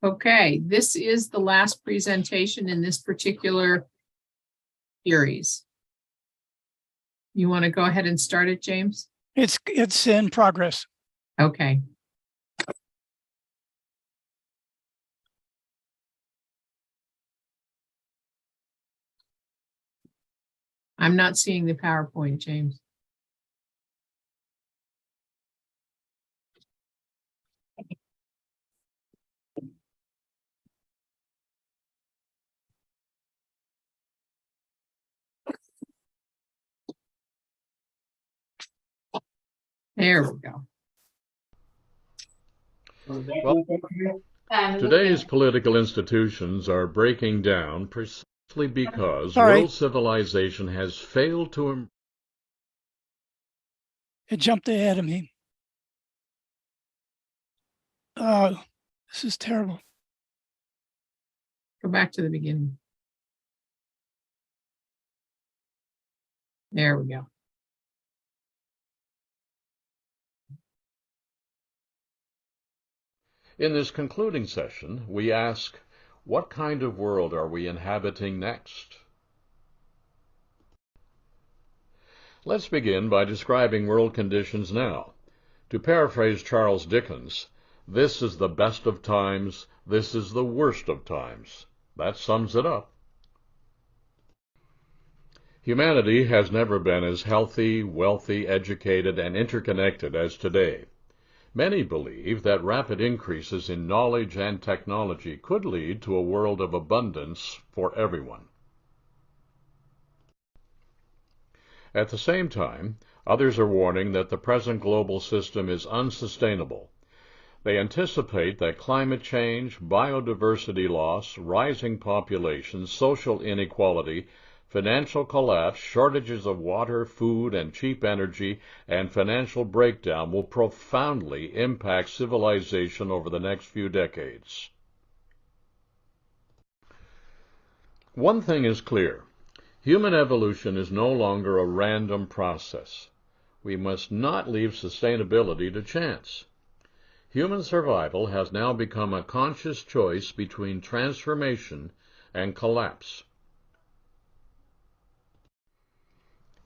Okay, this is the last presentation in this particular series. You want to go ahead and start it, James? It's in progress. Okay. I'm not seeing the PowerPoint, James. There we go. Well, today's political institutions are breaking down precisely because world civilization has failed to... It jumped ahead of me. This is terrible. Go back to the beginning. There we go. In this concluding session, we ask, what kind of world are we inhabiting next? Let's begin by describing world conditions now. To paraphrase Charles Dickens, this is the best of times, this is the worst of times. That sums it up. Humanity has never been as healthy, wealthy, educated, and interconnected as today. Many believe that rapid increases in knowledge and technology could lead to a world of abundance for everyone. At the same time, others are warning that the present global system is unsustainable. They anticipate that climate change, biodiversity loss, rising populations, social inequality, financial collapse, shortages of water, food, and cheap energy, and financial breakdown will profoundly impact civilization over the next few decades. One thing is clear. Human evolution is no longer a random process. We must not leave sustainability to chance. Human survival has now become a conscious choice between transformation and collapse.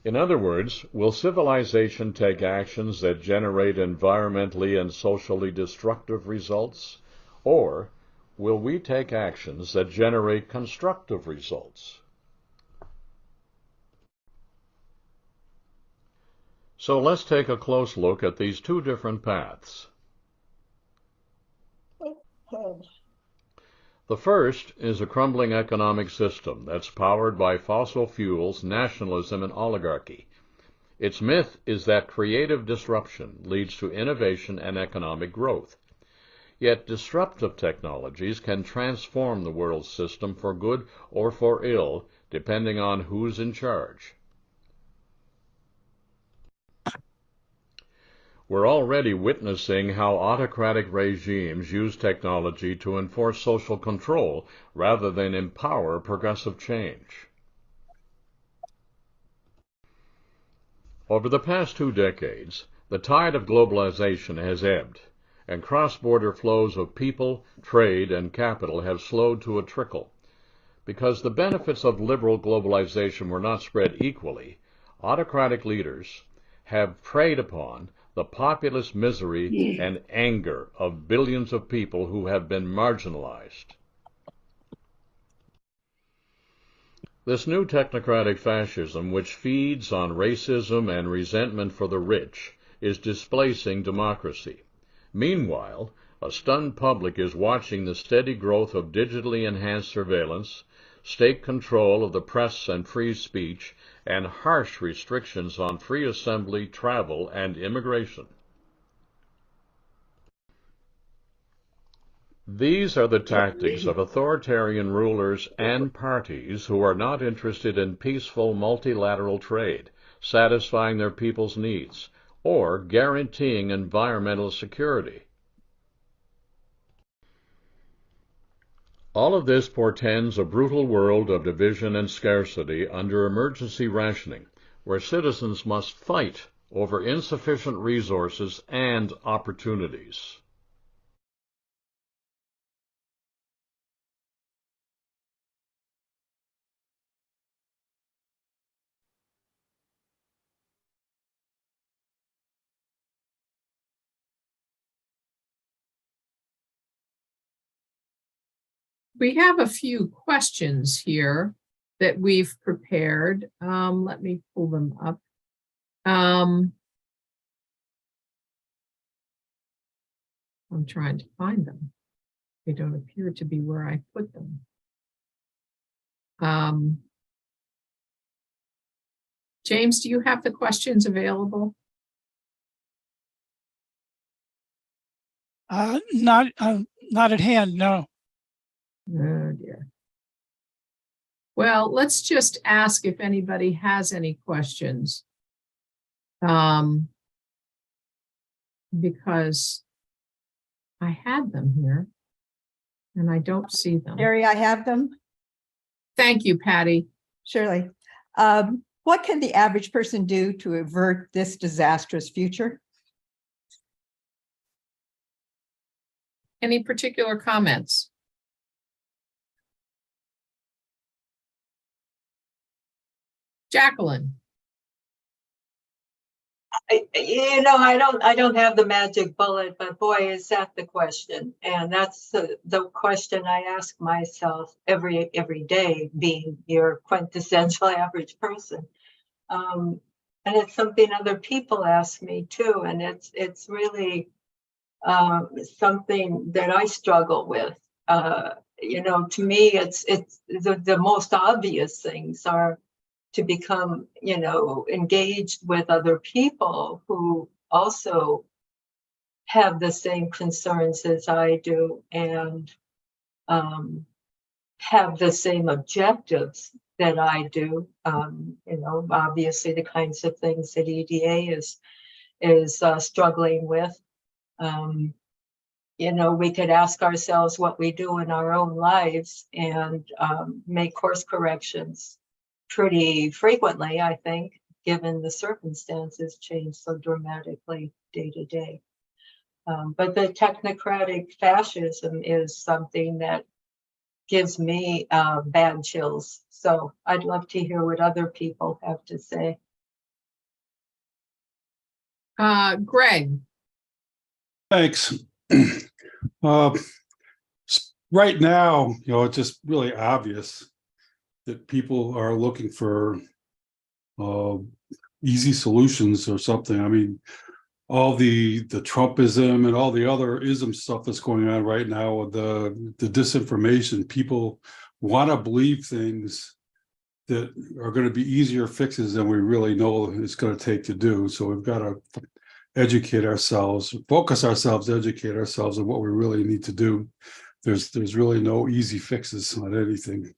In other words, will civilization take actions that generate environmentally and socially destructive results, or will we take actions that generate constructive results? So let's take a close look at these two different paths. The first is a crumbling economic system that's powered by fossil fuels, nationalism, and oligarchy. Its myth is that creative disruption leads to innovation and economic growth. Yet disruptive technologies can transform the world system for good or for ill, depending on who's in charge. We're already witnessing how autocratic regimes use technology to enforce social control rather than empower progressive change. Over the past 2 decades, the tide of globalization has ebbed, and cross-border flows of people, trade, and capital have slowed to a trickle. Because the benefits of liberal globalization were not spread equally, autocratic leaders have preyed upon the populist misery and anger of billions of people who have been marginalized. This new technocratic fascism, which feeds on racism and resentment for the rich, is displacing democracy. Meanwhile, a stunned public is watching the steady growth of digitally enhanced surveillance, state control of the press and free speech, and harsh restrictions on free assembly, travel, and immigration. These are the tactics of authoritarian rulers and parties who are not interested in peaceful multilateral trade, satisfying their people's needs, or guaranteeing environmental security. All of this portends a brutal world of division and scarcity under emergency rationing, where citizens must fight over insufficient resources and opportunities. We have a few questions here that we've prepared. Let me pull them up. I'm trying to find them. They don't appear to be where I put them. James, do you have the questions available? Not at hand, no. Oh dear. Well, let's just ask if anybody has any questions. Because I had them here and I don't see them. Mary, I have them. Thank you, Patty. Surely. What can the average person do to avert this disastrous future? Any particular comments? Jacqueline. I don't have the magic bullet, but boy, is that the question. And that's the question I ask myself every day, being your quintessential average person. And it's something other people ask me too. And it's really something that I struggle with. To me, it's the most obvious things are to become, engaged with other people who also have the same concerns as I do and have the same objectives that I do. Obviously the kinds of things that EDA is struggling with. We could ask ourselves what we do in our own lives and make course corrections pretty frequently, I think, given the circumstances change so dramatically day to day. But the technocratic fascism is something that gives me bad chills. So I'd love to hear what other people have to say. Greg. Thanks. Right now, it's just really obvious that people are looking for easy solutions or something. I mean, all the Trumpism and all the other ism stuff that's going on right now with the disinformation, people want to believe things that are going to be easier fixes than we really know it's going to take to do. So we've got to educate ourselves, focus ourselves, educate ourselves on what we really need to do. There's really no easy fixes on anything.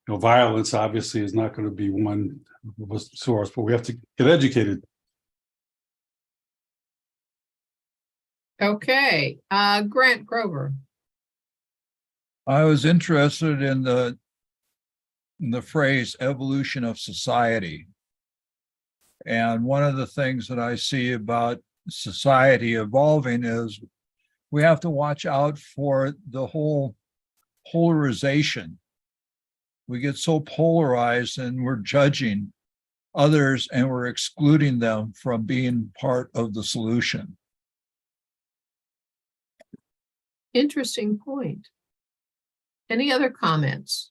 Violence obviously is not going to be one source, but we have to get educated. Okay, Grant Grover. I was interested in the phrase evolution of society. And one of the things that I see about society evolving is we have to watch out for the whole polarization. We get so polarized and we're judging others and we're excluding them from being part of the solution. Interesting point. Any other comments?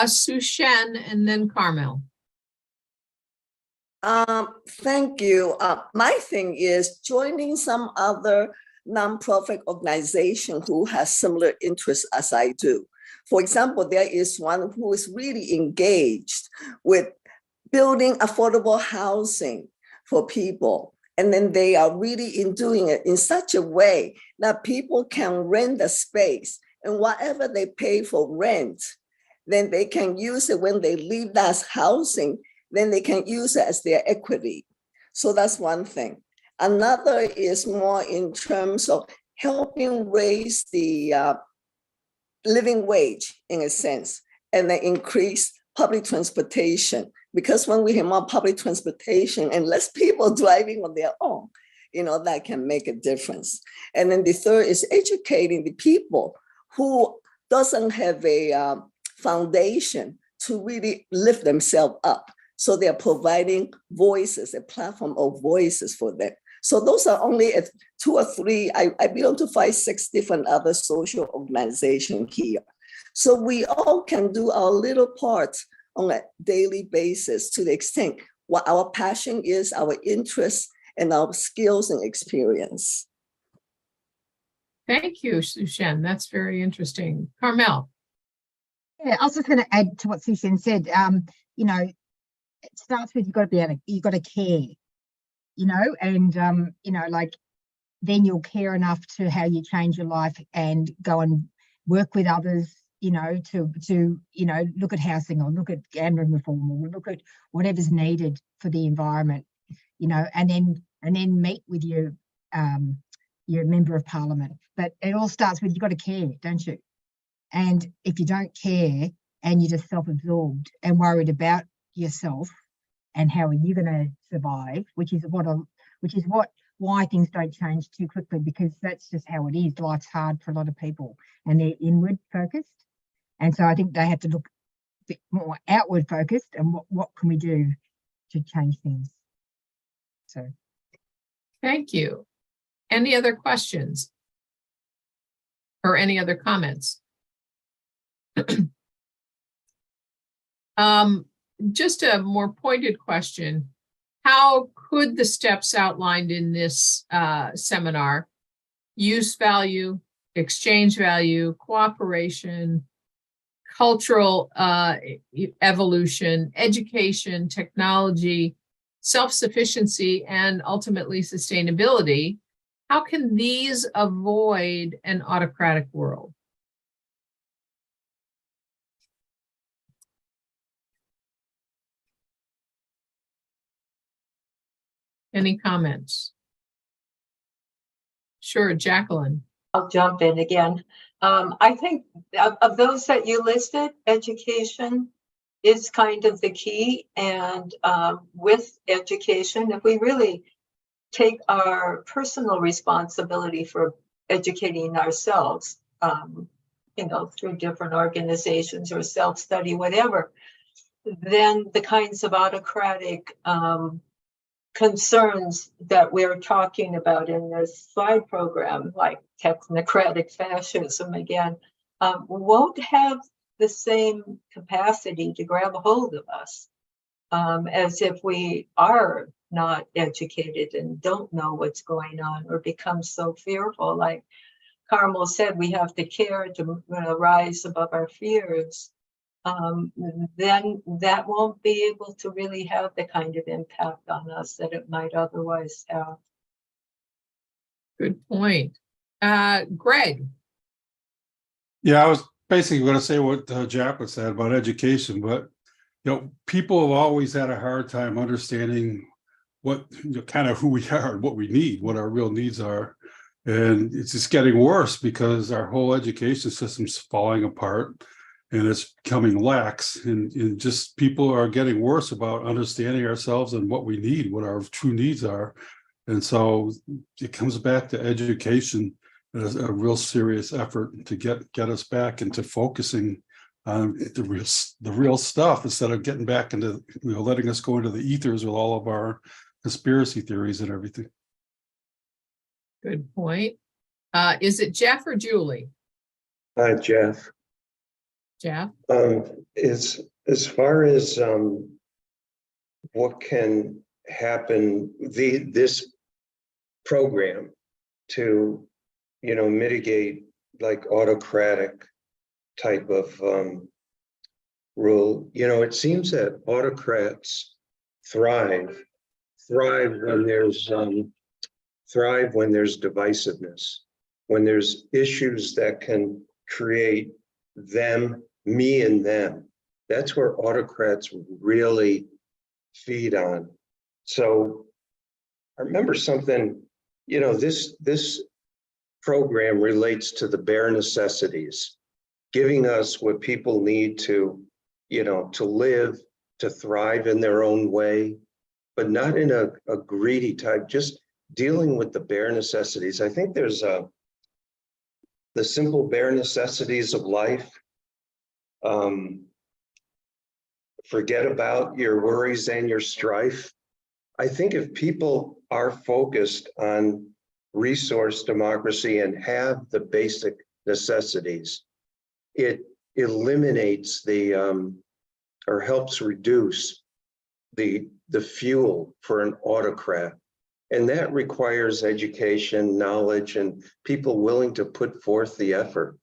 Sue Shen and then Carmel. Thank you. My thing is joining some other nonprofit organization who has similar interests as I do. For example, there is one who is really engaged with building affordable housing for people. And then they are really in doing it in such a way that people can rent the space, and whatever they pay for rent, then they can use it when they leave that housing, then they can use it as their equity. So that's one thing. Another is more in terms of helping raise the living wage in a sense, and then increase public transportation. Because when we have more public transportation and less people driving on their own, that can make a difference. And then the third is educating the people who doesn't have a foundation to really lift themselves up. So they're providing voices, a platform of voices for them. So those are only 2 or 3. I belong to 5, 6 different other social organizations here. So we all can do our little part on a daily basis to the extent what our passion is, our interests, and our skills and experience. Thank you, Sushen. That's very interesting. Carmel. Yeah, I was just going to add to what Sushen said. You know, it starts with you've got to care, you know, and you know, like then you'll care enough to how you change your life and go and work with others, you know, to you know, look at housing or look at gambling reform or look at whatever's needed for the environment, you know, and then meet with your member of parliament. But it all starts with you've got to care, don't you? And if you don't care and you're just self-absorbed and worried about yourself and how are you going to survive, which is why things don't change too quickly, because that's just how it is. Life's hard for a lot of people and they're inward focused. And so I think they have to look a bit more outward focused and what can we do to change things. So. Thank you. Any other questions? Or any other comments? Just a more pointed question. How could the steps outlined in this seminar, use value, exchange value, cooperation, cultural evolution, education, technology, self-sufficiency, and ultimately sustainability, how can these avoid an autocratic world? Any comments? Sure, Jacqueline. I'll jump in again. I think of those that you listed, education is kind of the key. And with education, if we really take our personal responsibility for educating ourselves, you know, through different organizations or self-study, whatever, then the kinds of autocratic concerns that we're talking about in this slide program, like technocratic fascism again, won't have the same capacity to grab a hold of us as if we are not educated and don't know what's going on or become so fearful. Like Carmel said, we have to care to rise above our fears. Then that won't be able to really have the kind of impact on us that it might otherwise have. Good point. Greg. Yeah, I was basically going to say what Jacqueline said about education, but you know, people have always had a hard time understanding what, you know, kind of who we are and what we need, what our real needs are. And it's just getting worse because our whole education system's falling apart and it's becoming lax, and just people are getting worse about understanding ourselves and what we need, what our true needs are. And so it comes back to education as a real serious effort to get us back into focusing on the real stuff instead of getting back into, you know, letting us go into the ethers with all of our conspiracy theories and everything. Good point. Is it Jeff or Julie? Hi, Jeff. Jeff? As far as what can happen, this program to, you know, mitigate like autocratic type of rule, you know, it seems that autocrats thrive when there's divisiveness, when there's issues that can create them, me and them. That's where autocrats really feed on. So I remember something, you know, this program relates to the bare necessities, giving us what people need to, you know, to live, to thrive in their own way, but not in a greedy type, just dealing with the bare necessities. I think there's the simple bare necessities of life. Forget about your worries and your strife. I think if people are focused on resource democracy and have the basic necessities, it eliminates the or helps reduce the fuel for an autocrat. And that requires education, knowledge, and people willing to put forth the effort.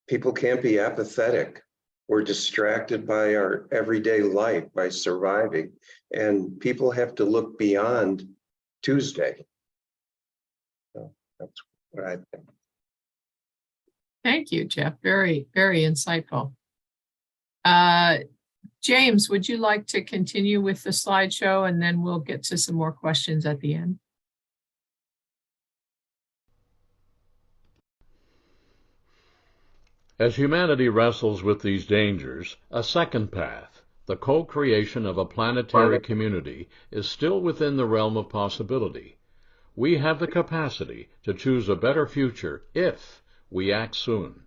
People can't be apathetic. We're distracted by our everyday life, by surviving, and people have to look beyond Tuesday. So that's what I think. Thank you, Jeff. Very, very insightful. James, would you like to continue with the slideshow, and then we'll get to some more questions at the end? As humanity wrestles with these dangers, a second path, the co-creation of a planetary community, is still within the realm of possibility. We have the capacity to choose a better future if we act soon.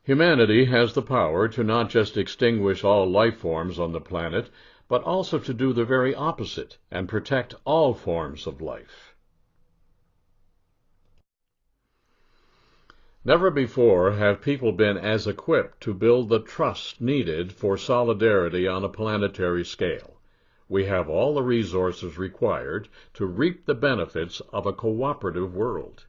Humanity has the power to not just extinguish all life forms on the planet, but also to do the very opposite and protect all forms of life. Never before have people been as equipped to build the trust needed for solidarity on a planetary scale. We have all the resources required to reap the benefits of a cooperative world.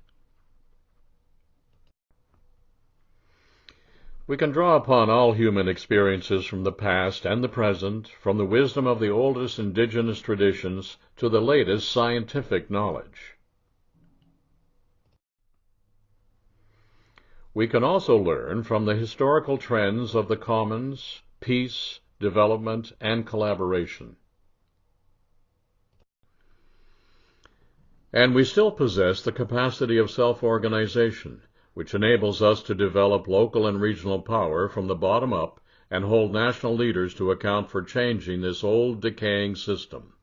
We can draw upon all human experiences from the past and the present, from the wisdom of the oldest indigenous traditions to the latest scientific knowledge. We can also learn from the historical trends of the commons, peace, development, and collaboration. And we still possess the capacity of self-organization, which enables us to develop local and regional power from the bottom up and hold national leaders to account for changing this old, decaying system.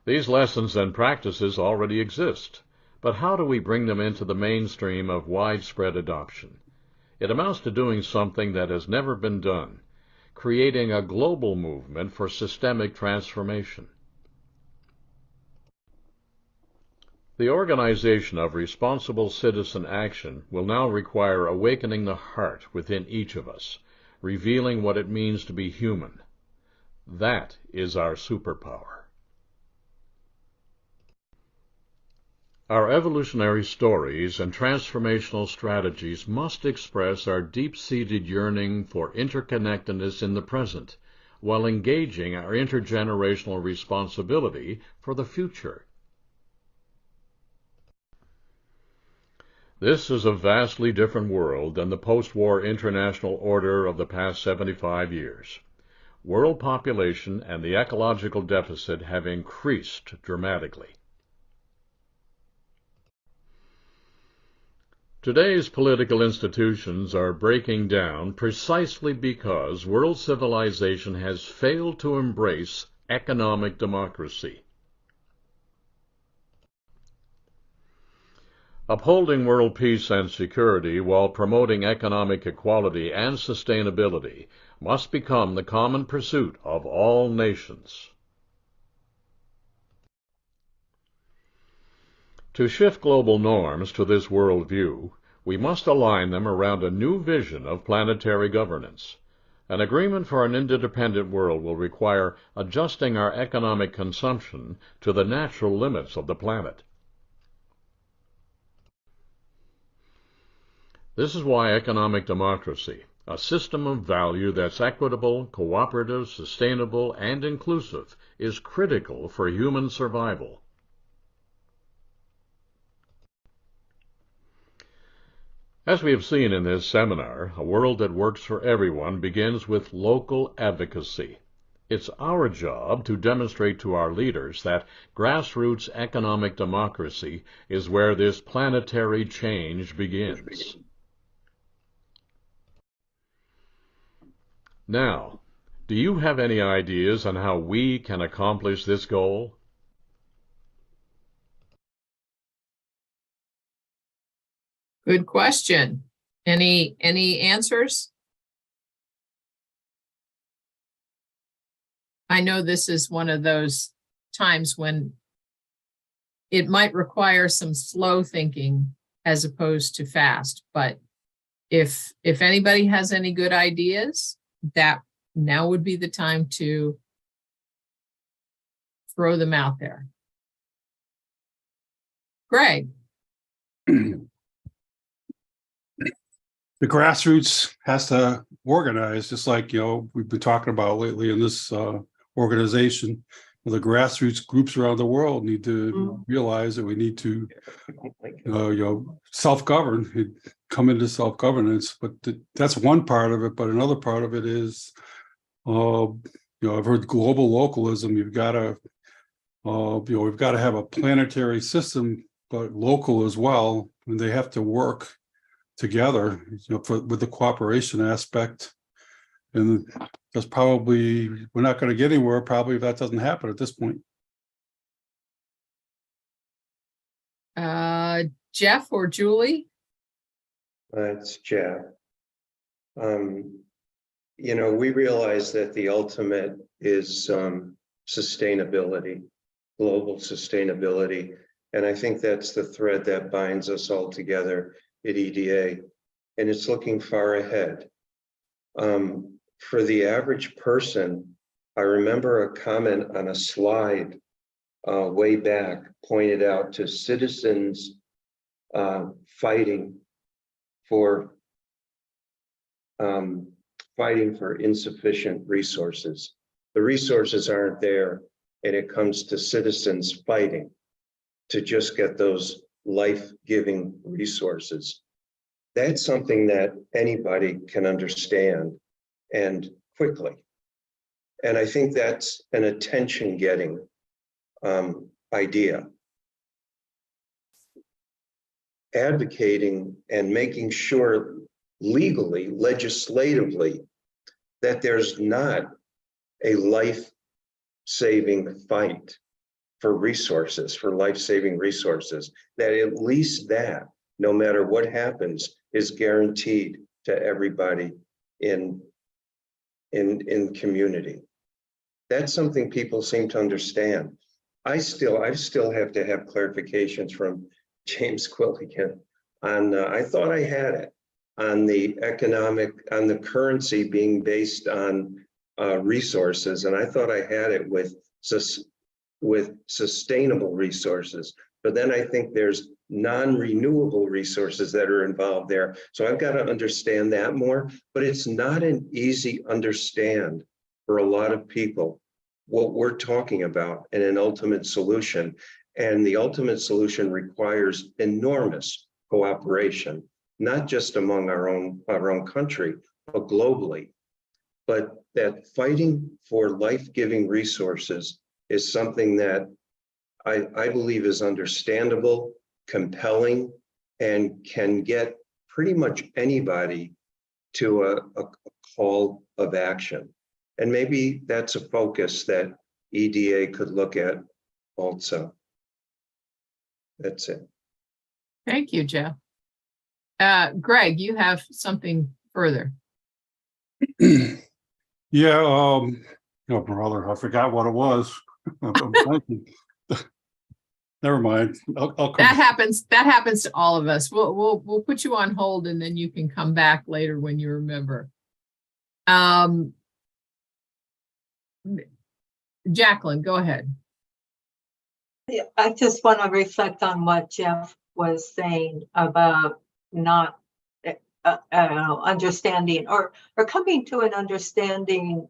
These lessons and practices already exist. But how do we bring them into the mainstream of widespread adoption? It amounts to doing something that has never been done, creating a global movement for systemic transformation. The organization of responsible citizen action will now require awakening the heart within each of us, revealing what it means to be human. That is our superpower. Our evolutionary stories and transformational strategies must express our deep-seated yearning for interconnectedness in the present, while engaging our intergenerational responsibility for the future. This is a vastly different world than the post-war international order of the past 75 years. World population and the ecological deficit have increased dramatically. Today's political institutions are breaking down precisely because world civilization has failed to embrace economic democracy. Upholding world peace and security while promoting economic equality and sustainability must become the common pursuit of all nations. To shift global norms to this worldview, we must align them around a new vision of planetary governance. An agreement for an interdependent world will require adjusting our economic consumption to the natural limits of the planet. This is why economic democracy, a system of value that's equitable, cooperative, sustainable, and inclusive, is critical for human survival. As we have seen in this seminar, a world that works for everyone begins with local advocacy. It's our job to demonstrate to our leaders that grassroots economic democracy is where this planetary change begins. Now, do you have any ideas on how we can accomplish this goal? Good question. Any answers? I know this is one of those times when it might require some slow thinking as opposed to fast, but if anybody has any good ideas, that now would be the time to throw them out there. Greg. The grassroots has to organize, just like, we've been talking about lately in this organization. The grassroots groups around the world need to realize that we need to, self-govern, come into self-governance. But that's one part of it. But another part of it is, I've heard global localism. You've got to, we've got to have a planetary system, but local as well, and they have to work together, with the cooperation aspect. And that's probably, we're not going to get anywhere probably if that doesn't happen at this point. Jeff or Julie? It's Jeff. We realize that the ultimate is sustainability, global sustainability. And I think that's the thread that binds us all together at EDA. And it's looking far ahead. For the average person, I remember a comment on a slide way back pointed out to citizens fighting for insufficient resources. The resources aren't there, and it comes to citizens fighting to just get those life-giving resources. That's something that anybody can understand and quickly. And I think that's an attention-getting idea. Advocating and making sure legally, legislatively, that there's not a life-saving fight for resources, for life-saving resources, that at least that, no matter what happens, is guaranteed to everybody in community. That's something people seem to understand. I still have to have clarifications from James Quilligan on, I thought I had it, on the on the currency being based on resources. And I thought I had it with sustainable resources. But then I think there's non-renewable resources that are involved there. So I've got to understand that more, but it's not an easy understand for a lot of people what we're talking about in an ultimate solution. And the ultimate solution requires enormous cooperation, not just among our own country, but globally. But that fighting for life-giving resources is something that I believe is understandable, compelling, and can get pretty much anybody to a call of action. And maybe that's a focus that EDA could look at also. That's it. Thank you, Jeff. Greg, you have something further. Yeah, brother, I forgot what it was. I'm thinking. Never mind. I'll come. That happens to all of us. We'll put you on hold and then you can come back later when you remember. Jacqueline, go ahead. Yeah, I just want to reflect on what Jeff was saying about not understanding or coming to an understanding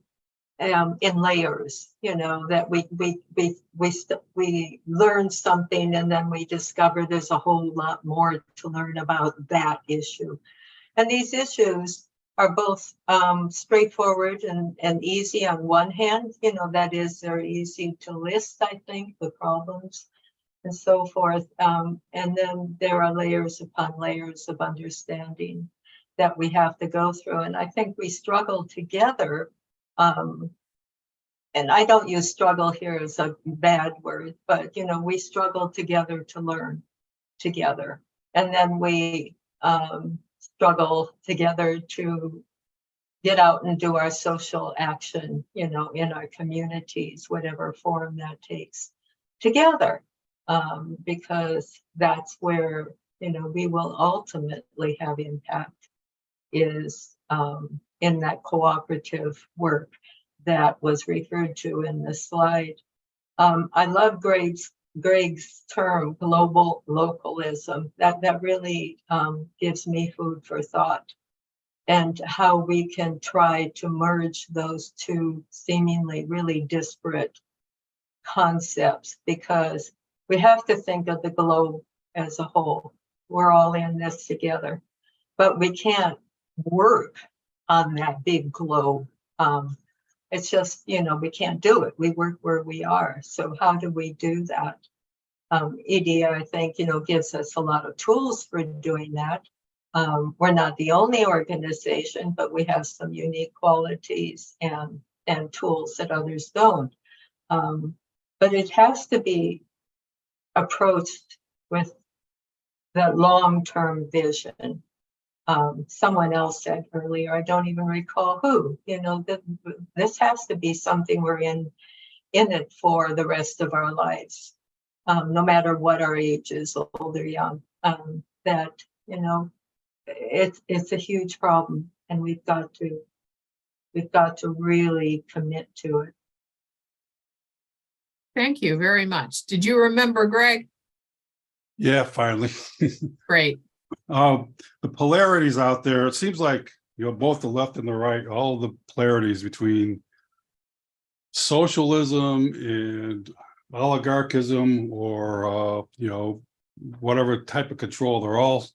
in layers, that we learn something and then we discover there's a whole lot more to learn about that issue. And these issues are both straightforward and easy on one hand, that is, they're easy to list, I think, the problems and so forth. And then there are layers upon layers of understanding that we have to go through. And I think we struggle together. And I don't use struggle here as a bad word, but, we struggle together to learn together. And then we struggle together to get out and do our social action, you know, in our communities, whatever form that takes, together, because that's where, you know, we will ultimately have impact, is in that cooperative work that was referred to in the slide. I love Greg's term, global localism. That really gives me food for thought, and how we can try to merge those two seemingly really disparate concepts, because we have to think of the globe as a whole. We're all in this together, but we can't work on that big globe. It's just, you know, we can't do it. We work where we are. So how do we do that? EDA, I think, you know, gives us a lot of tools for doing that. We're not the only organization, but we have some unique qualities and tools that others don't. But it has to be approached with that long-term vision. Someone else said earlier, I don't even recall who, you know, that this has to be something we're in it for the rest of our lives, no matter what our age is, old or young. That, you know, it's a huge problem, and we've got to really commit to it. Thank you very much. Did you remember, Greg? Yeah, finally. Great. The polarities out there, it seems like, you know, both the left and the right, all the polarities between socialism and oligarchism, or you know, whatever type of control, they're all,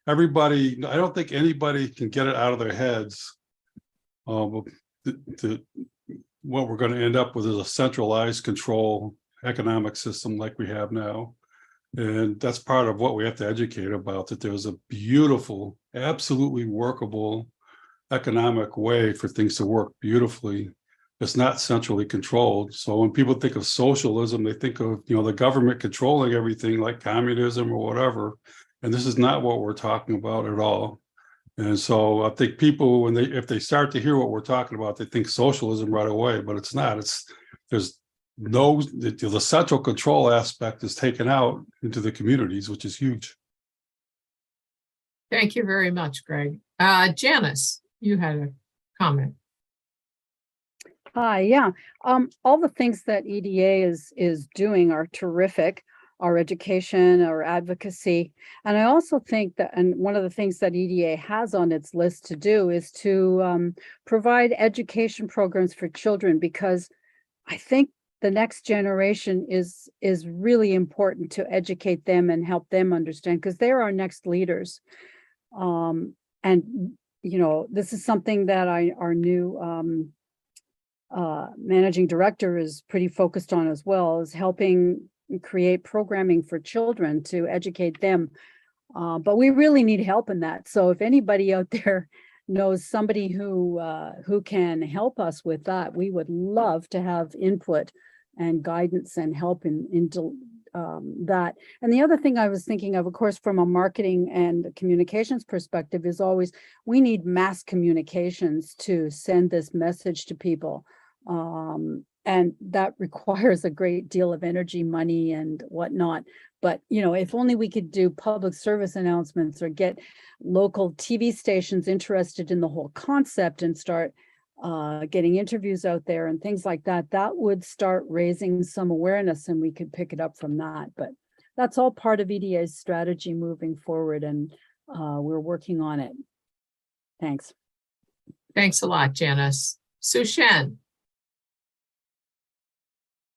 everybody, I don't think anybody can get it out of their heads. What we're going to end up with is a centralized control economic system like we have now. And that's part of what we have to educate about, that there's a beautiful, absolutely workable economic way for things to work beautifully. It's not centrally controlled. So when people think of socialism, they think of, you know, the government controlling everything like communism or whatever. And this is not what we're talking about at all. And so I think people, when if they start to hear what we're talking about, they think socialism right away, but it's not. There's no, the central control aspect is taken out into the communities, which is huge. Thank you very much, Greg. Janice, you had a comment. Hi, yeah. All the things that EDA is doing are terrific. Our education, our advocacy. And I also think that, and one of the things that EDA has on its list to do is to provide education programs for children, because I think the next generation is really important to educate them and help them understand, because they're our next leaders. And, you know, this is something that our new managing director is pretty focused on as well, is helping create programming for children to educate them. But we really need help in that. So if anybody out there knows somebody who can help us with that, we would love to have input and guidance and help in that. And the other thing I was thinking of course, from a marketing and communications perspective, is always we need mass communications to send this message to people. And that requires a great deal of energy, money, and whatnot. But, you know, if only we could do public service announcements or get local TV stations interested in the whole concept and start getting interviews out there and things like that, that would start raising some awareness, and we could pick it up from that. But that's all part of EDA's strategy moving forward, and we're working on it. Thanks. Thanks a lot, Janice. Sushen.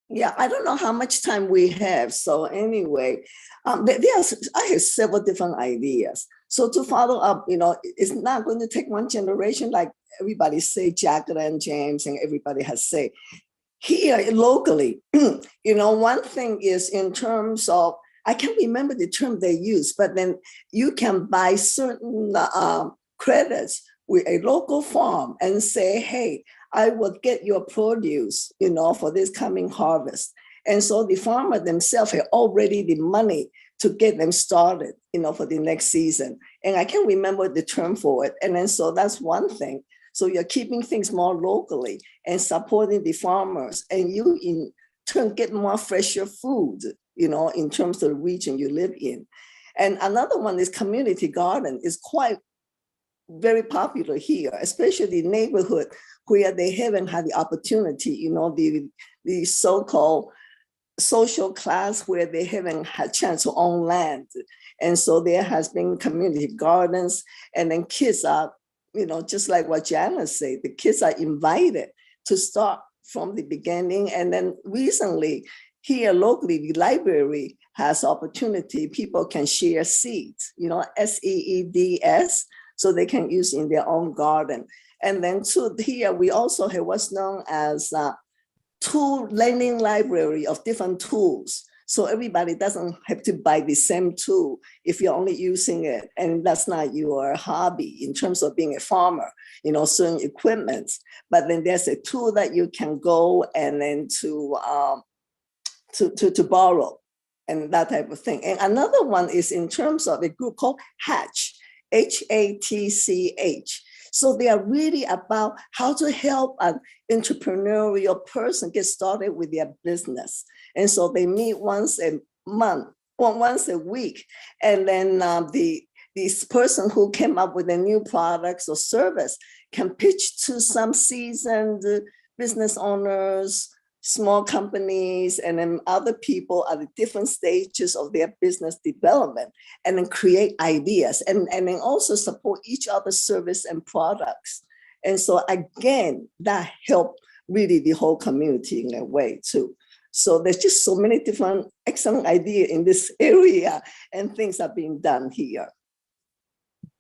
Yeah, I don't know how much time we have. So anyway, I have several different ideas. So to follow up, you know, it's not going to take one generation, like everybody say, Jacqueline, James, and everybody has said. Here locally, you know, one thing is in terms of, I can't remember the term they use, but then you can buy certain credits with a local farm and say, hey, I will get your produce, you know, for this coming harvest. And so the farmer themselves have already the money to get them started, for the next season. And I can't remember the term for it. And then so that's one thing. So you're keeping things more locally and supporting the farmers, and you in turn get more fresher food, in terms of the region you live in. And another one is community garden is quite very popular here, especially the neighborhood where they haven't had the opportunity, the so-called social class where they haven't had chance to own land. And so there has been community gardens, and then kids are, just like what Janice said, the kids are invited to start from the beginning. And then recently here locally, the library has opportunity. People can share seeds, SEEDS, so they can use in their own garden. And then here we also have what's known as tool lending library of different tools. So everybody doesn't have to buy the same tool if you're only using it and that's not your hobby in terms of being a farmer, certain equipment. But then there's a tool that you can go and then to borrow and that type of thing. And another one is in terms of a group called Hatch, HATCH. So they are really about how to help an entrepreneurial person get started with their business. And so they meet once a month, or once a week. And then this person who came up with a new products or service can pitch to some seasoned business owners, small companies, and then other people at the different stages of their business development, and then create ideas and then also support each other's service and products. And so again, that helped really the whole community in a way too. So there's just so many different excellent ideas in this area, and things are being done here.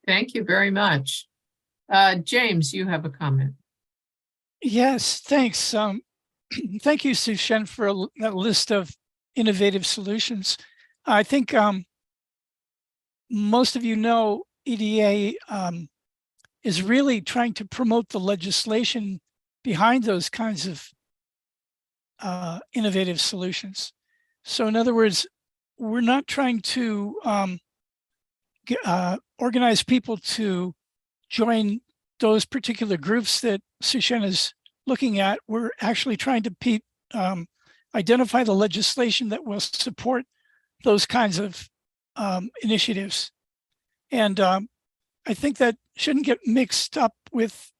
Thank you very much. James, you have a comment. Yes, thanks. Thank you, Sushen, for that list of innovative solutions. I think most of you know EDA is really trying to promote the legislation behind those kinds of innovative solutions. So in other words, we're not trying to organize people to join those particular groups that Sushen is looking at. We're actually trying to identify the legislation that will support those kinds of initiatives. And I think that shouldn't get mixed up with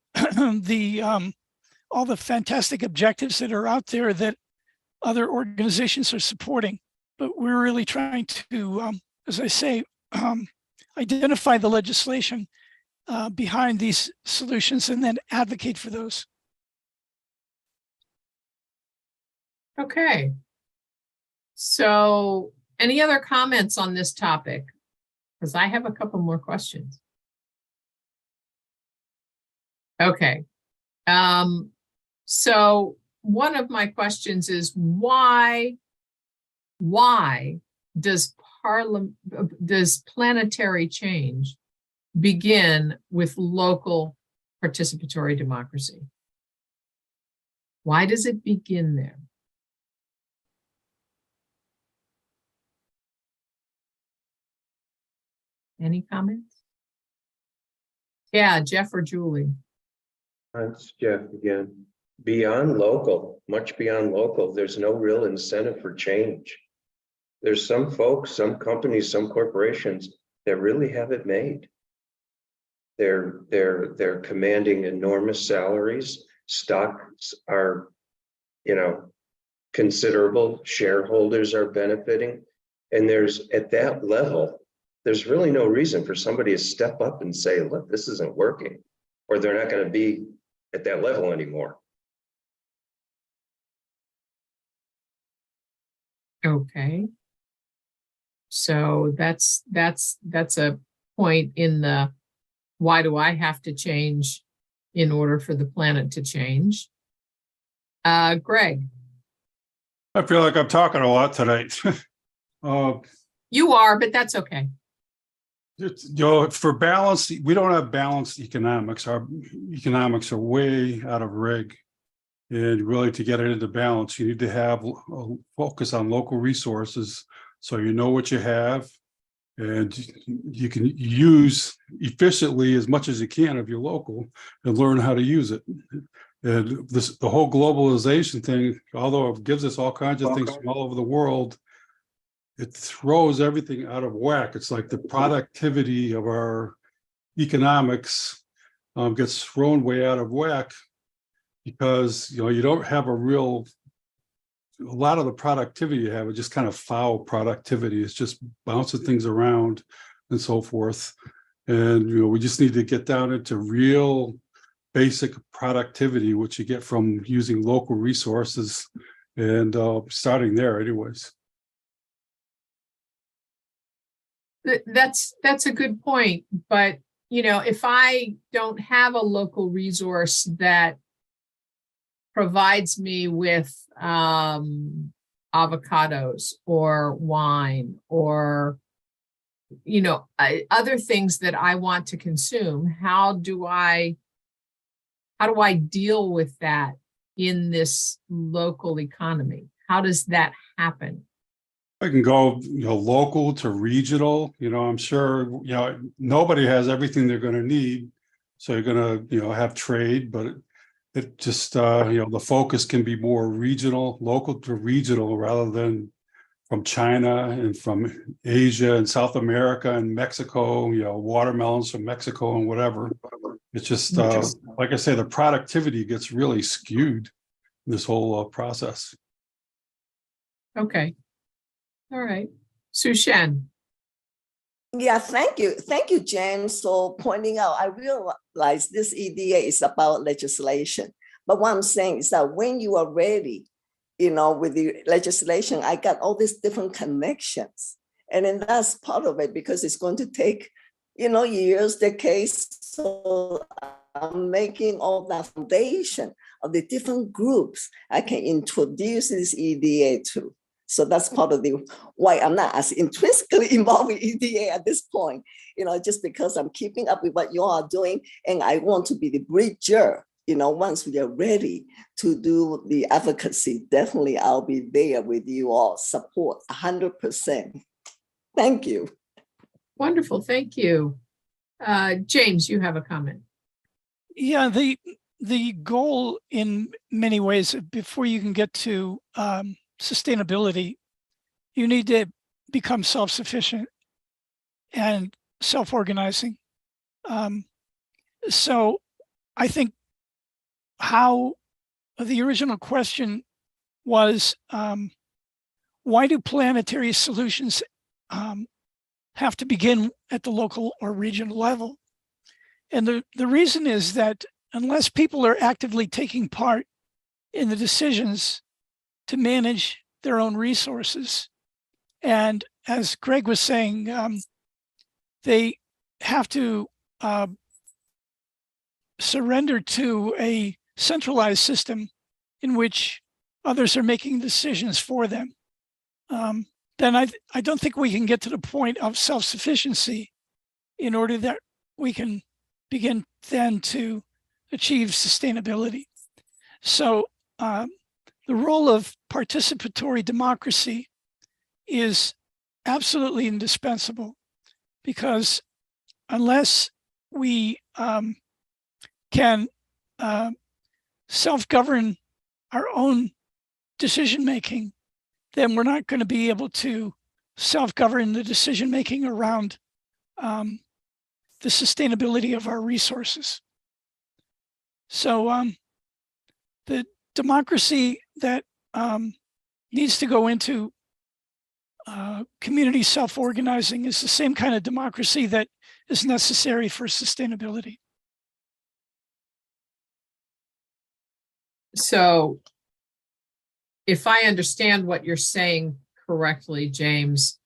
all the fantastic objectives that are out there that other organizations are supporting. But we're really trying to, as I say, identify the legislation behind these solutions and then advocate for those. Okay. So any other comments on this topic? Because I have a couple more questions. Okay. So one of my questions is why does planetary change begin with local participatory democracy? Why does it begin there? Any comments? Yeah, Jeff or Julie? That's Jeff again. Beyond local, much beyond local, there's no real incentive for change. There's some folks, some companies, some corporations that really have it made. They're commanding enormous salaries. Stocks are, considerable. Shareholders are benefiting. And there's at that level, there's really no reason for somebody to step up and say, look, this isn't working, or they're not going to be at that level anymore. Okay. So that's a point in the why do I have to change in order for the planet to change? Greg. I feel like I'm talking a lot tonight. You are, but that's okay. For balance, we don't have balanced economics. Our economics are way out of rig. And really to get it into balance, you need to have a focus on local resources So you know what you have, and you can use efficiently as much as you can if you're local and learn how to use it. And the whole globalization thing, although it gives us all kinds of things from all over the world, it throws everything out of whack. It's like the productivity of our economics gets thrown way out of whack because you don't have a lot of the productivity you have is just kind of foul productivity. It's just bouncing things around and so forth. And we just need to get down into real basic productivity, which you get from using local resources and starting there anyways. That's a good point. But, if I don't have a local resource that provides me with avocados or wine or, other things that I want to consume, how do I deal with that in this local economy? How does that happen? I can go, local to regional. I'm sure, nobody has everything they're going to need. So you're going to, have trade, but it just, the focus can be more regional, local to regional, rather than from China and from Asia and South America and Mexico, watermelons from Mexico and whatever. It's just, like I say, the productivity gets really skewed in this whole process. Okay. All right. Sushen. Yeah, thank you. Thank you, James, for pointing out. I realize this EDA is about legislation. But what I'm saying is that when you are ready, with the legislation, I got all these different connections. And then that's part of it because it's going to take, years, decades. So I'm making all that foundation of the different groups I can introduce this EDA to. So that's part of why I'm not as intrinsically involved with EDA at this point, just because I'm keeping up with what you all are doing. And I want to be the bridger, once we are ready to do the advocacy, definitely I'll be there with you all, support 100%. Thank you. Wonderful. Thank you. James, you have a comment. Yeah, the goal in many ways, before you can get to sustainability, you need to become self-sufficient and self-organizing. So I think how the original question was, why do planetary solutions have to begin at the local or regional level? And the reason is that unless people are actively taking part in the decisions to manage their own resources, and as Greg was saying, they have to surrender to a centralized system in which others are making decisions for them, then I don't think we can get to the point of self-sufficiency in order that we can begin then to achieve sustainability. So the role of participatory democracy is absolutely indispensable, because unless we can self-govern our own decision-making, then we're not going to be able to self-govern the decision-making around the sustainability of our resources. So the democracy that needs to go into community self-organizing is the same kind of democracy that is necessary for sustainability. So if I understand what you're saying correctly, James,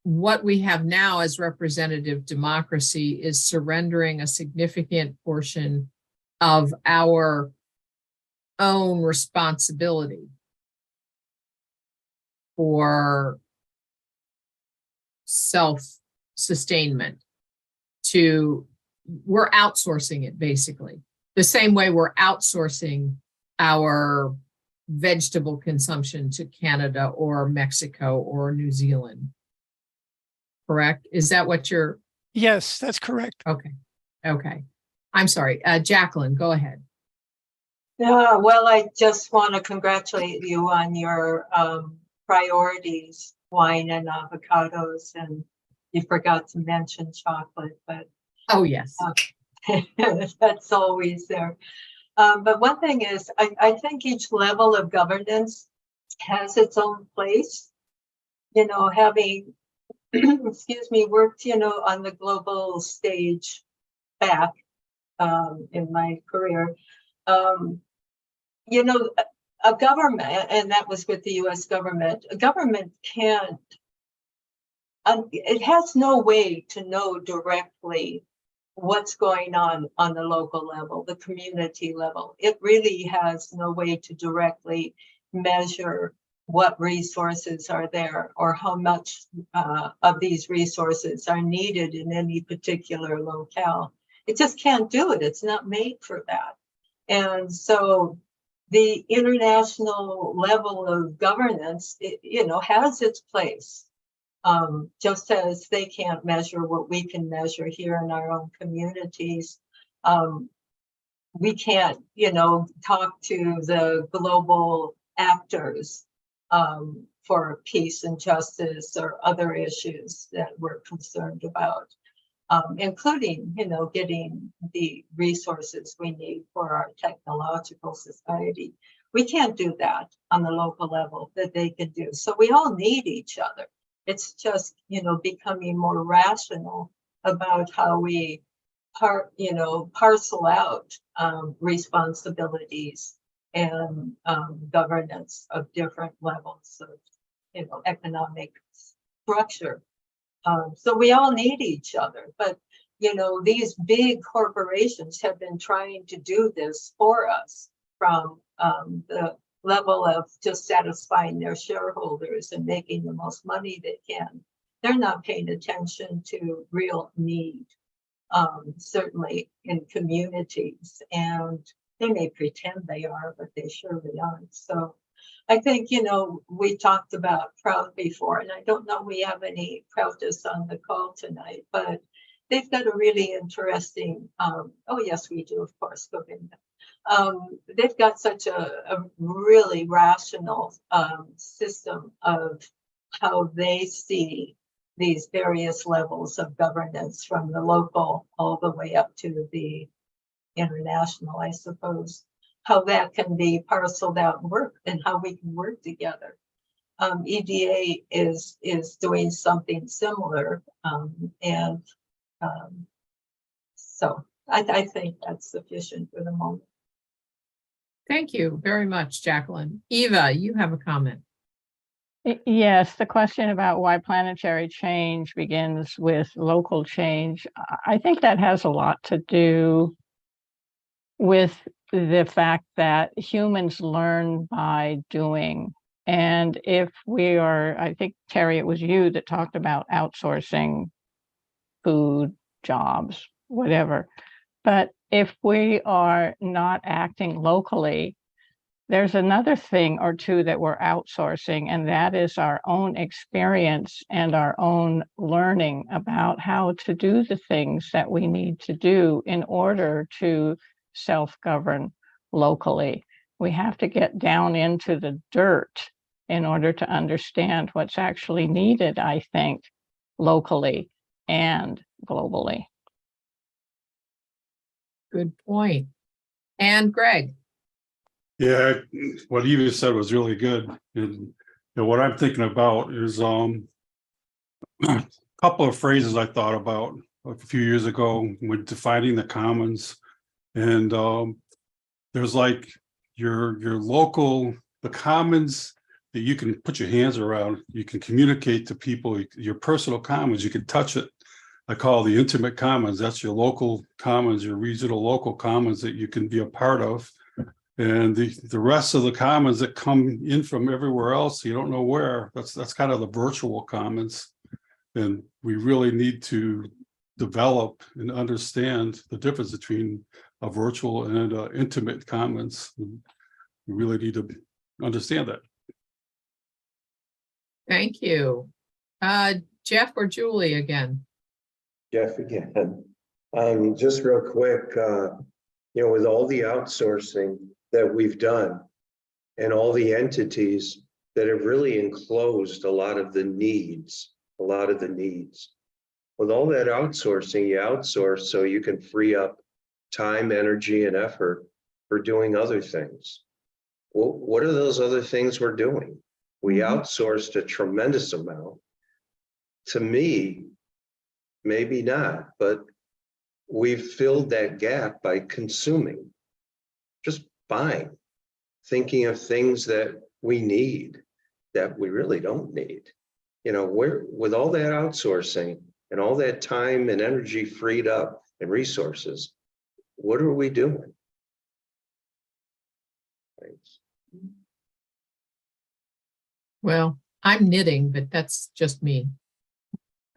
what we have now as representative democracy is surrendering a significant portion of our own responsibility for self-sustainment we're outsourcing it basically. The same way we're outsourcing our vegetable consumption to Canada or Mexico or New Zealand. Correct? Is that what you're? Yes, that's correct. Okay. Okay. I'm sorry. Jacqueline, go ahead. Yeah, well, I just want to congratulate you on your priorities, wine and avocados, and you forgot to mention chocolate, but Oh, yes. that's always there. But one thing is, I think each level of governance has its own place. You know, having, excuse me, worked, you know, on the global stage back in my career, you know, a government, and that was with the US government, a government can't, it has no way to know directly what's going on the local level, the community level. It really has no way to directly measure what resources are there or how much of these resources are needed in any particular locale. It just can't do it. It's not made for that. And so the international level of governance, you know, has its place. Just as they can't measure what we can measure here in our own communities. We can't, you know, talk to the global actors for peace and justice or other issues that we're concerned about, including, you know, getting the resources we need for our technological society. We can't do that on the local level that they can do. So we all need each other. It's just, you know, becoming more rational about how we parcel out responsibilities and governance of different levels of, you know, economic structure. So we all need each other, but, you know, these big corporations have been trying to do this for us from the level of just satisfying their shareholders and making the most money they can. They're not paying attention to real need, certainly in communities, and they may pretend they are, but they surely aren't. So I think, you know, we talked about Proud before, and I don't know we have any Proutists on the call tonight, but they've got a really interesting, oh yes, we do, of course, Govinda. They've got such a really rational system of how they see these various levels of governance, from the local all the way up to the international, I suppose, how that can be parceled out and work, and how we can work together. EDA is doing something similar, so I think that's sufficient for the moment. Thank you very much, Jacqueline. Eva, you have a comment. Yes, the question about why planetary change begins with local change, I think that has a lot to do with the fact that humans learn by doing. And if we are, I think, Terry, it was you that talked about outsourcing food, jobs, whatever. But if we are not acting locally, there's another thing or two that we're outsourcing, and that is our own experience and our own learning about how to do the things that we need to do in order to self-govern locally. We have to get down into the dirt in order to understand what's actually needed, I think, locally and globally. Good point. And Greg. Yeah, what Eva said was really good. And what I'm thinking about is a couple of phrases I thought about a few years ago when defining the commons. And there's like your local, the commons that you can put your hands around, you can communicate to people, your personal commons, you can touch it. I call the intimate commons. That's your local commons, your regional local commons that you can be a part of. And the rest of the commons that come in from everywhere else, you don't know where, that's kind of the virtual commons. And we really need to develop and understand the difference between a virtual and intimate commons. We really need to understand that. Thank you. Jeff or Julie again? Jeff again. Just real quick, with all the outsourcing that we've done and all the entities that have really enclosed a lot of the needs. With all that outsourcing, you outsource so you can free up time, energy, and effort for doing other things. Well, what are those other things we're doing? We outsourced a tremendous amount. To me, maybe not, but we've filled that gap by consuming, just buying, thinking of things that we need that we really don't need. With all that outsourcing and all that time and energy freed up and resources, what are we doing? Thanks. Well, I'm knitting, but that's just me.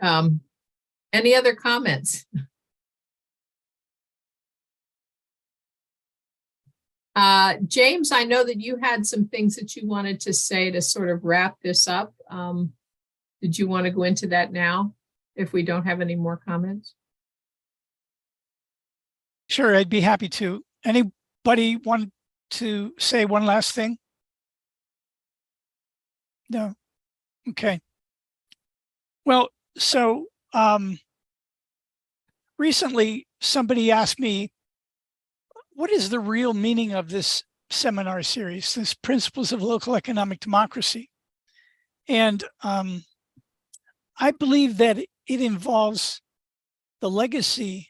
Any other comments? James, I know that you had some things that you wanted to say to sort of wrap this up. Did you want to go into that now, if we don't have any more comments? Sure, I'd be happy to. Anybody want to say one last thing? No? Okay. Well, so recently somebody asked me, what is the real meaning of this seminar series, this Principles of Local Economic Democracy? And I believe that it involves the legacy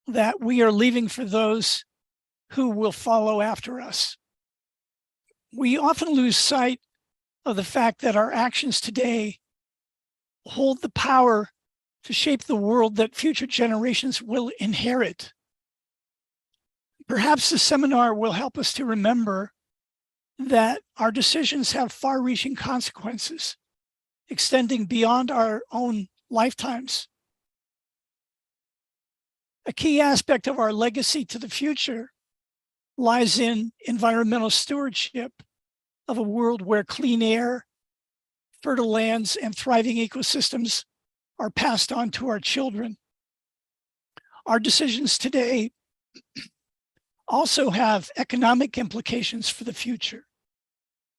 that we are leaving for those who will follow after us. We often lose sight of the fact that our actions today hold the power to shape the world that future generations will inherit. Perhaps the seminar will help us to remember that our decisions have far-reaching consequences, extending beyond our own lifetimes. A key aspect of our legacy to the future lies in environmental stewardship of a world where clean air, fertile lands, and thriving ecosystems are passed on to our children. Our decisions today also have economic implications for the future,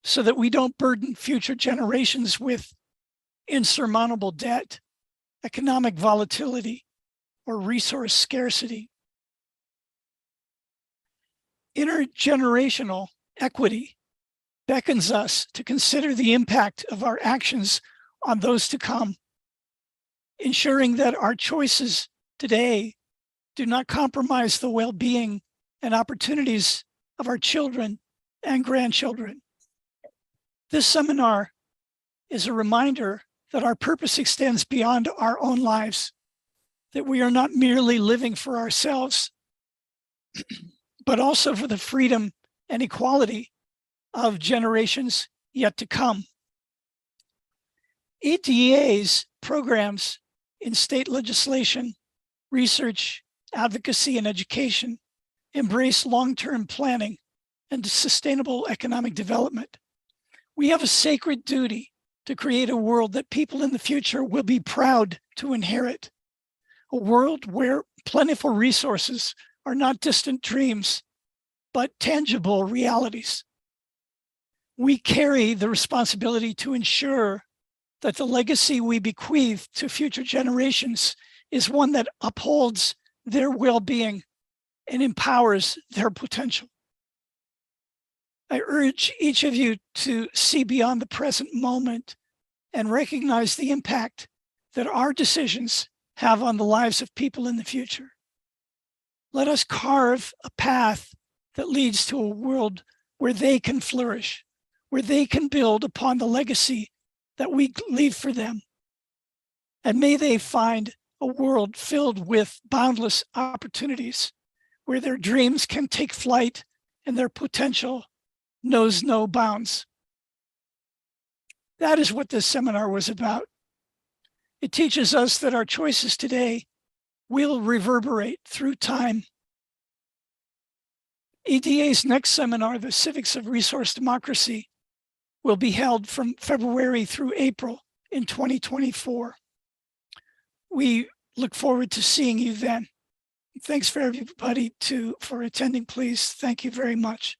so that we don't burden future generations with insurmountable debt, economic volatility, or resource scarcity. Intergenerational equity beckons us to consider the impact of our actions on those to come, ensuring that our choices today do not compromise the well-being and opportunities of our children and grandchildren. This seminar is a reminder that our purpose extends beyond our own lives, that we are not merely living for ourselves, but also for the freedom and equality of generations yet to come. EDA's programs in state legislation, research, advocacy, and education embrace long-term planning and sustainable economic development. We have a sacred duty to create a world that people in the future will be proud to inherit. A world where plentiful resources are not distant dreams, but tangible realities. We carry the responsibility to ensure that the legacy we bequeath to future generations is one that upholds their well-being and empowers their potential. I urge each of you to see beyond the present moment and recognize the impact that our decisions have on the lives of people in the future. Let us carve a path that leads to a world where they can flourish, where they can build upon the legacy that we leave for them. And may they find a world filled with boundless opportunities, where their dreams can take flight and their potential knows no bounds. That is what this seminar was about. It teaches us that our choices today will reverberate through time. EDA's next seminar, the Civics of Resource Democracy, will be held from February through April in 2024. We look forward to seeing you then. Thanks for everybody for attending, please. Thank you very much.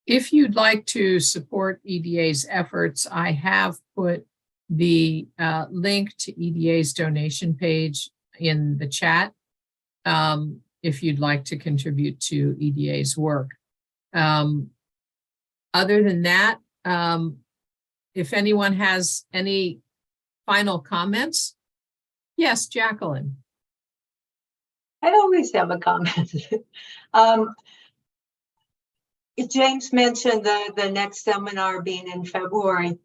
If you'd like to support EDA's efforts, I have put the link to EDA's donation page in the chat if you'd like to contribute to EDA's work. Other than that, if anyone has any final comments, yes, Jacqueline. I always have a comment. James mentioned the next seminar being in February,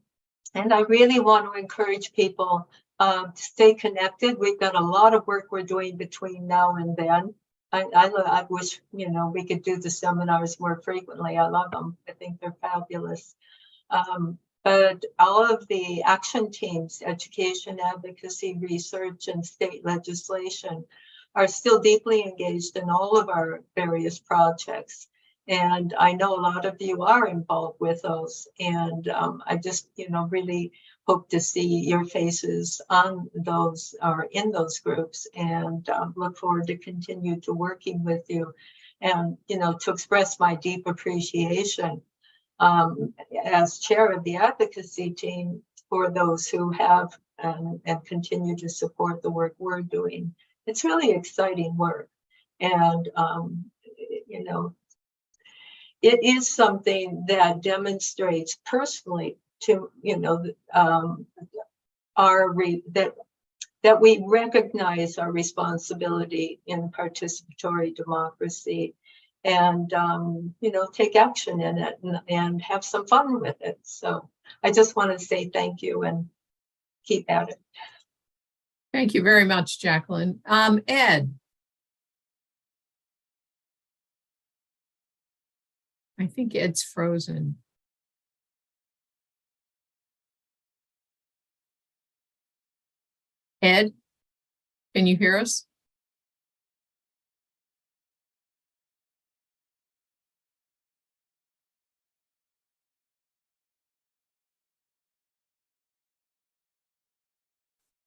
and I really want to encourage people to stay connected. We've got a lot of work we're doing between now and then. I wish, you know, we could do the seminars more frequently. I love them. I think they're fabulous. But all of the action teams, education, advocacy, research, and state legislation, are still deeply engaged in all of our various projects. And I know a lot of you are involved with those. And I just, you know, really hope to see your faces on those or in those groups, and look forward to continue to working with you, and, you know, to express my deep appreciation as chair of the advocacy team for those who have and continue to support the work we're doing. It's really exciting work. And, you know, it is something that demonstrates personally to, you know, that we recognize our responsibility in participatory democracy, and you know, take action in it and have some fun with it. So I just want to say thank you and keep at it. Thank you very much, Jacqueline. Ed. I think Ed's frozen. Ed, can you hear us?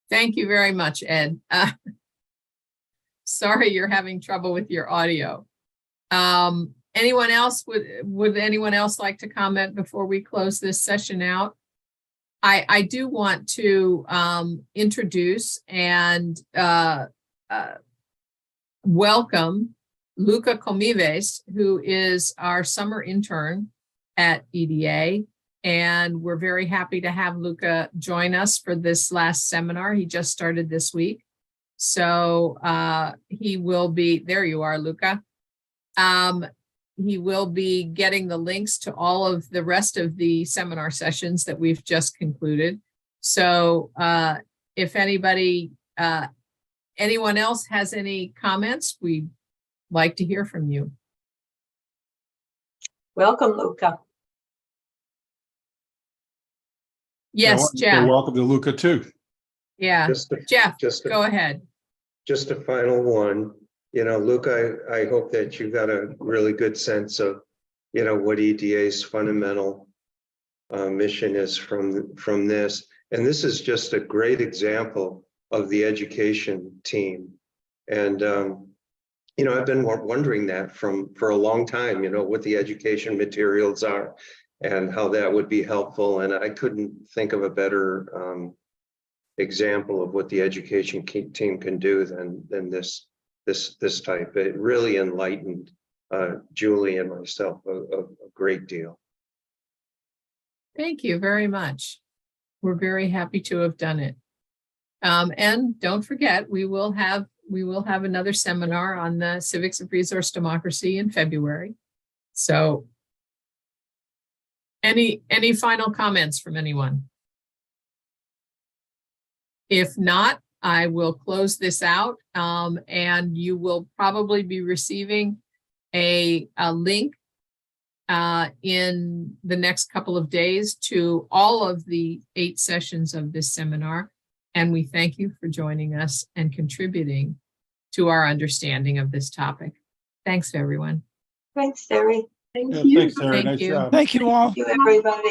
Thank you very much, Ed. Sorry you're having trouble with your audio. Anyone else, would anyone else like to comment before we close this session out? I do want to introduce and welcome Luca Comives, who is our summer intern at EDA. And we're very happy to have Luca join us for this last seminar. He just started this week. So he will be, there you are, Luca. He will be getting the links to all of the rest of the seminar sessions that we've just concluded. So if anybody, anyone else has any comments, we'd like to hear from you. Welcome, Luca. Yes, Jeff. Welcome to Luca too. Yeah, Jeff, go ahead. Just a final one. You know, Luca, I hope that you got a really good sense of, you know, what EDA's fundamental mission is from this. And this is just a great example of the education team. And, you know, I've been wondering that for a long time, you know, what the education materials are and how that would be helpful. And I couldn't think of a better example of what the education team can do than this type. It really enlightened Julie and myself a great deal. Thank you very much. We're very happy to have done it. And don't forget, we will have another seminar on the Civics of Resource Democracy in February. So any final comments from anyone? If not, I will close this out, and you will probably be receiving a link in the next couple of days to all of the 8 sessions of this seminar. And we thank you for joining us and contributing to our understanding of this topic. Thanks, everyone. Thanks, Terry. Yeah, thanks, Sarah. Thank Nice you. job. Thank you all. Thank you, everybody.